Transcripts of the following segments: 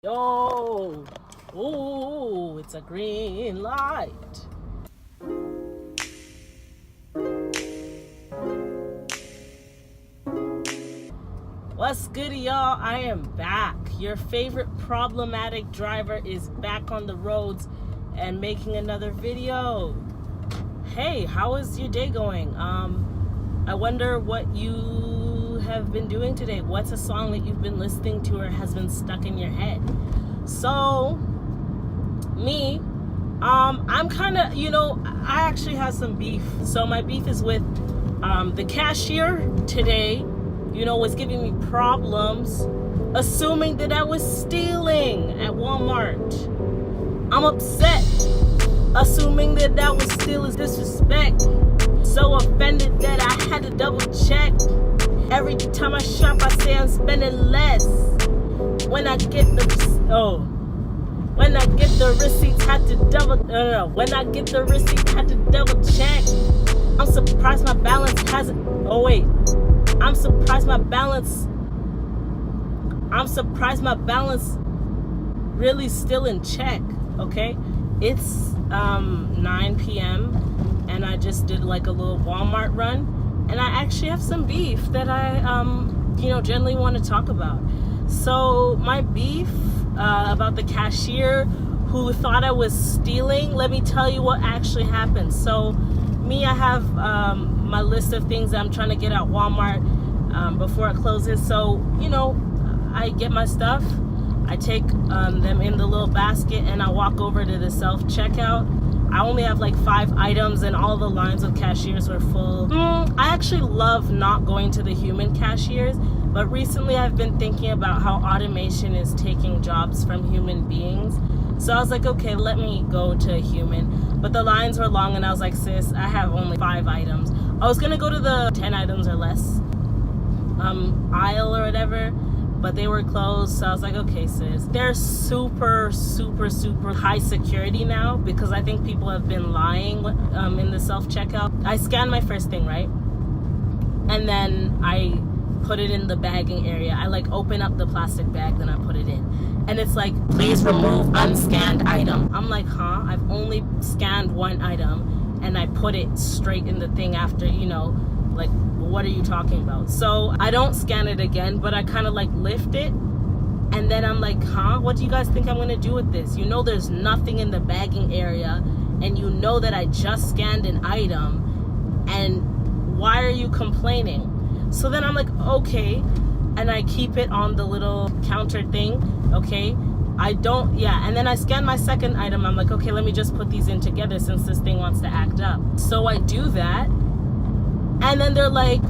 Yo, ooh, it's a green light. What's good, y'all? I am back. Your favorite problematic driver is back on the roads and making another video. Hey, how is your day going? I wonder what you have been doing today. What's a song that you've been listening to or has been stuck in your head? So, me, I'm kind of, I actually have some beef. So my beef is with the cashier today, was giving me problems, assuming that I was stealing at Walmart. I'm upset, assuming that was still is disrespect. So offended that I had to double check. Every time I shop, I say I'm spending less. When I get the receipts, had to double. When I get the receipt, had to double check. I'm surprised my balance hasn't. I'm surprised my balance really still in check. Okay, it's 9 p.m. and I just did like a little Walmart run, and I actually have some beef that I generally want to talk about. So my beef about the cashier who thought I was stealing, let me tell you what actually happened. So me, I have my list of things that I'm trying to get at Walmart before it closes. So I get my stuff, I take them in the little basket, and I walk over to the self-checkout. I only have like 5 items, and all the lines of cashiers were full. I actually love not going to the human cashiers, but recently I've been thinking about how automation is taking jobs from human beings. So I was like, okay, let me go to a human. But the lines were long, and I was like, sis, I have only 5 items. I was gonna go to the 10 items or less aisle or whatever, but they were closed. So I was like, okay, sis. They're super, super, super high security now, because I think people have been lying in the self-checkout. I scanned my first thing, right? And then I put it in the bagging area. I open up the plastic bag, then I put it in. And it's like, please remove unscanned item. I'm like, huh? I've only scanned 1 item, and I put it straight in the thing after, what are you talking about? So I don't scan it again, but I kind of lift it, and then I'm like, huh? What do you guys think I'm gonna do with this? There's nothing in the bagging area, and that I just scanned an item, and why are you complaining? So then I'm like, okay, and I keep it on the little counter thing, okay? And then I scan my second item. I'm like, okay, let me just put these in together since this thing wants to act up. So I do that, and then they're like,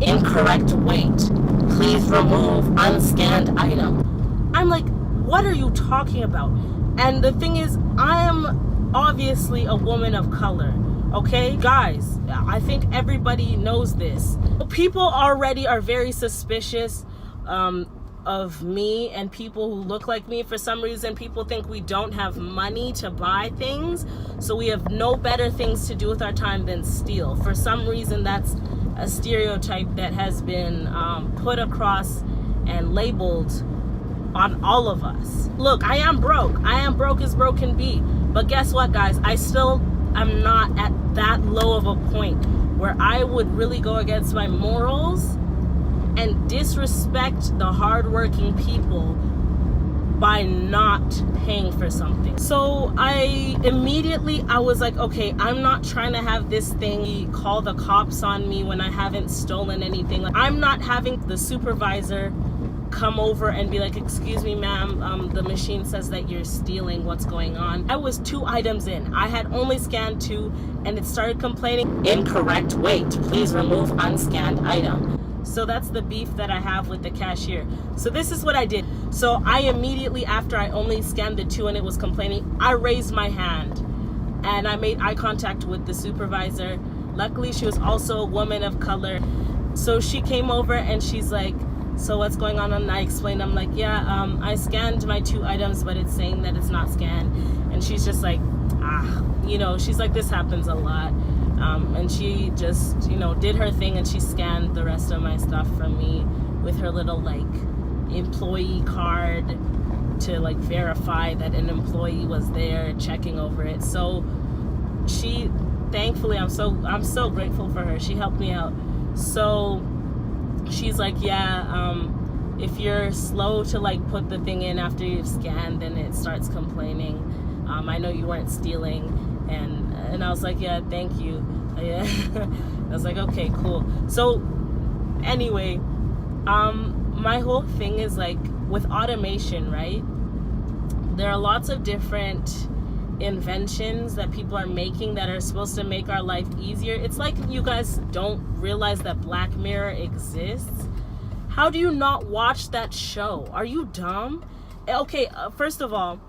incorrect weight. Please remove unscanned item. I'm like, what are you talking about? And the thing is, I am obviously a woman of color, okay? Guys, I think everybody knows this. People already are very suspicious of me and people who look like me. For some reason, people think we don't have money to buy things, so we have no better things to do with our time than steal. For some reason, that's a stereotype that has been put across and labeled on all of us. Look, I am broke. I am broke as broke can be. But guess what, guys? I still am not at that low of a point where I would really go against my morals and disrespect the hardworking people by not paying for something. So I was like, okay, I'm not trying to have this thing call the cops on me when I haven't stolen anything. I'm not having the supervisor come over and be like, excuse me, ma'am, the machine says that you're stealing. What's going on? I was 2 items in. I had only scanned 2, and it started complaining, incorrect weight. Please remove unscanned item. So that's the beef that I have with the cashier. So this is what I did. So I immediately, after I only scanned the 2 and it was complaining, I raised my hand and I made eye contact with the supervisor. Luckily, she was also a woman of color. So she came over and she's like, so what's going on? And I explained, I'm like, yeah, I scanned my 2 items, but it's saying that it's not scanned. And she's just like, she's like, this happens a lot. And she just, did her thing, and she scanned the rest of my stuff from me with her little employee card to like verify that an employee was there checking over it. So she, thankfully, I'm so grateful for her. She helped me out. So she's like, yeah, if you're slow to like put the thing in after you've scanned, then it starts complaining. I know you weren't stealing. And I was like, yeah, thank you. Yeah. I was like, okay, cool. So anyway, my whole thing is like with automation, right? There are lots of different inventions that people are making that are supposed to make our life easier. It's like you guys don't realize that Black Mirror exists. How do you not watch that show? Are you dumb? Okay, first of all,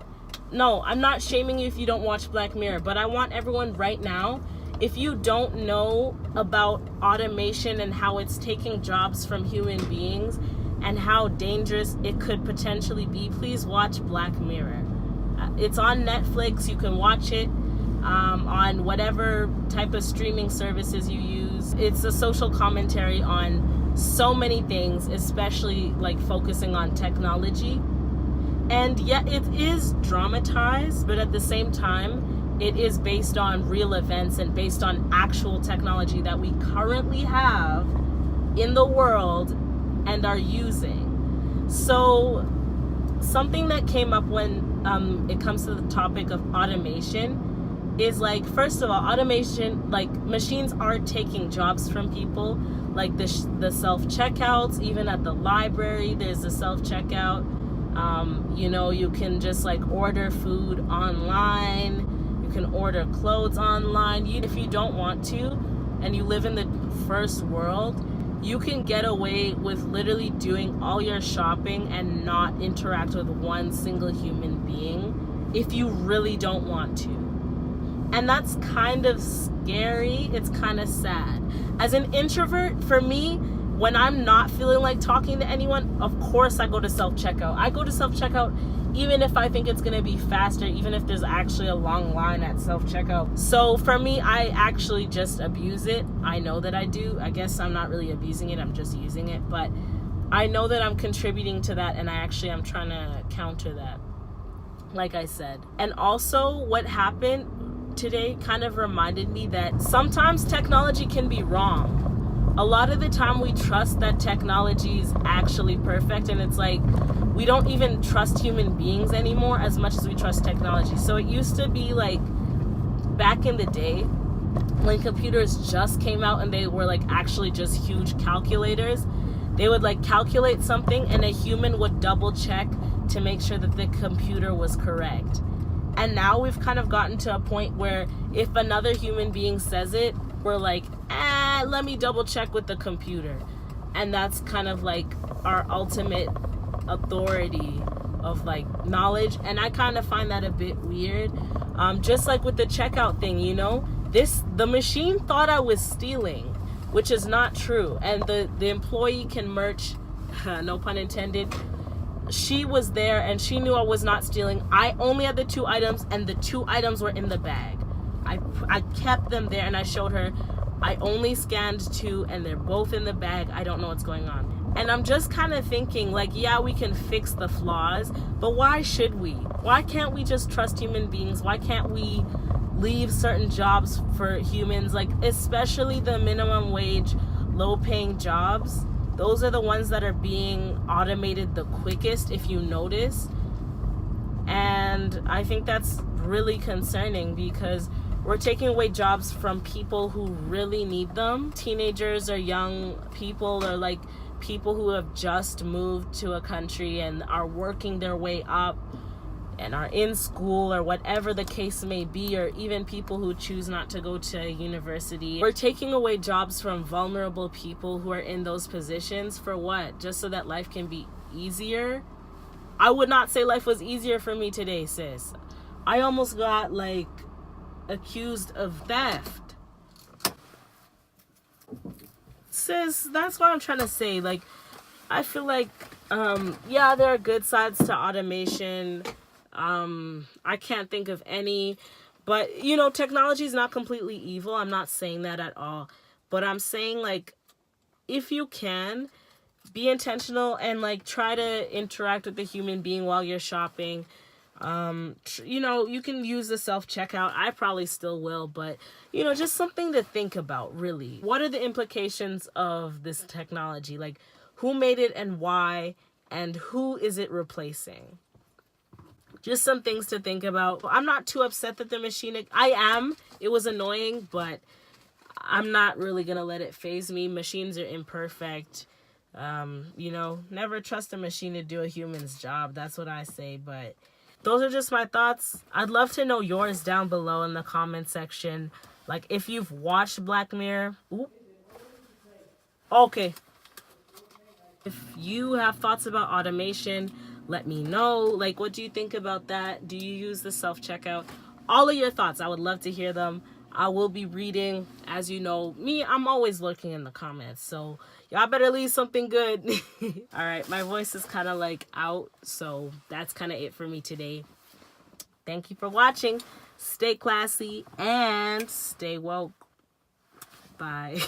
no, I'm not shaming you if you don't watch Black Mirror, but I want everyone right now, if you don't know about automation and how it's taking jobs from human beings and how dangerous it could potentially be, please watch Black Mirror. It's on Netflix. You can watch it on whatever type of streaming services you use. It's a social commentary on so many things, especially like focusing on technology. And yet it is dramatized, but at the same time, it is based on real events and based on actual technology that we currently have in the world and are using. So something that came up when it comes to the topic of automation is like, first of all, automation, like machines are taking jobs from people, like the self-checkouts. Even at the library, there's a self-checkout. You know, you can just like order food online. You can order clothes online. If you don't want to, and you live in the first world, you can get away with literally doing all your shopping and not interact with one single human being if you really don't want to. And that's kind of scary. It's kind of sad. As an introvert, for me, when I'm not feeling like talking to anyone, of course I go to self-checkout. I go to self-checkout even if I think it's going to be faster, even if there's actually a long line at self-checkout. So for me, I actually just abuse it. I know that I do. I guess I'm not really abusing it. I'm just using it. But I know that I'm contributing to that, and I'm trying to counter that, like I said. And also what happened today kind of reminded me that sometimes technology can be wrong. A lot of the time we trust that technology is actually perfect, and it's like we don't even trust human beings anymore as much as we trust technology. So it used to be like back in the day when computers just came out and they were like actually just huge calculators. They would like calculate something and a human would double check to make sure that the computer was correct. And now we've kind of gotten to a point where if another human being says it, we're like, let me double check with the computer. And that's kind of like our ultimate authority of like knowledge. And I kind of find that a bit weird. Just like with the checkout thing, you know, the machine thought I was stealing, which is not true. And the employee can merch, no pun intended. She was there and she knew I was not stealing. I only had the 2 items, and the 2 items were in the bag. I kept them there, and I showed her I only scanned 2 and they're both in the bag. I don't know what's going on. And I'm just kind of thinking like, yeah, we can fix the flaws, but why should we? Why can't we just trust human beings? Why can't we leave certain jobs for humans? Like especially the minimum wage, low paying jobs. Those are the ones that are being automated the quickest, if you notice. And I think that's really concerning because we're taking away jobs from people who really need them. Teenagers or young people, or like people who have just moved to a country and are working their way up and are in school or whatever the case may be, or even people who choose not to go to university. We're taking away jobs from vulnerable people who are in those positions for what? Just so that life can be easier? I would not say life was easier for me today, sis. I almost got like accused of theft. Sis, that's what I'm trying to say. Like, I feel like, yeah, there are good sides to automation. I can't think of any, but you know, technology is not completely evil. I'm not saying that at all, but I'm saying like, if you can, be intentional and like try to interact with the human being while you're shopping. You know, you can use the self-checkout. I probably still will, but you know, just something to think about, really. What are the implications of this technology? Like, who made it and why, and who is it replacing? Just some things to think about. I'm not too upset that the machine, it was annoying, but I'm not really gonna let it faze me. Machines are imperfect. You know, never trust a machine to do a human's job. That's what I say. But those are just my thoughts. I'd love to know yours down below in the comment section. Like, if you've watched Black Mirror. Ooh. Okay. If you have thoughts about automation, let me know. Like, what do you think about that? Do you use the self-checkout? All of your thoughts, I would love to hear them. I will be reading. As you know me, I'm always lurking in the comments, so y'all better leave something good. All right, my voice is kind of like out, so that's kind of it for me today. Thank you for watching. Stay classy and stay woke. Bye.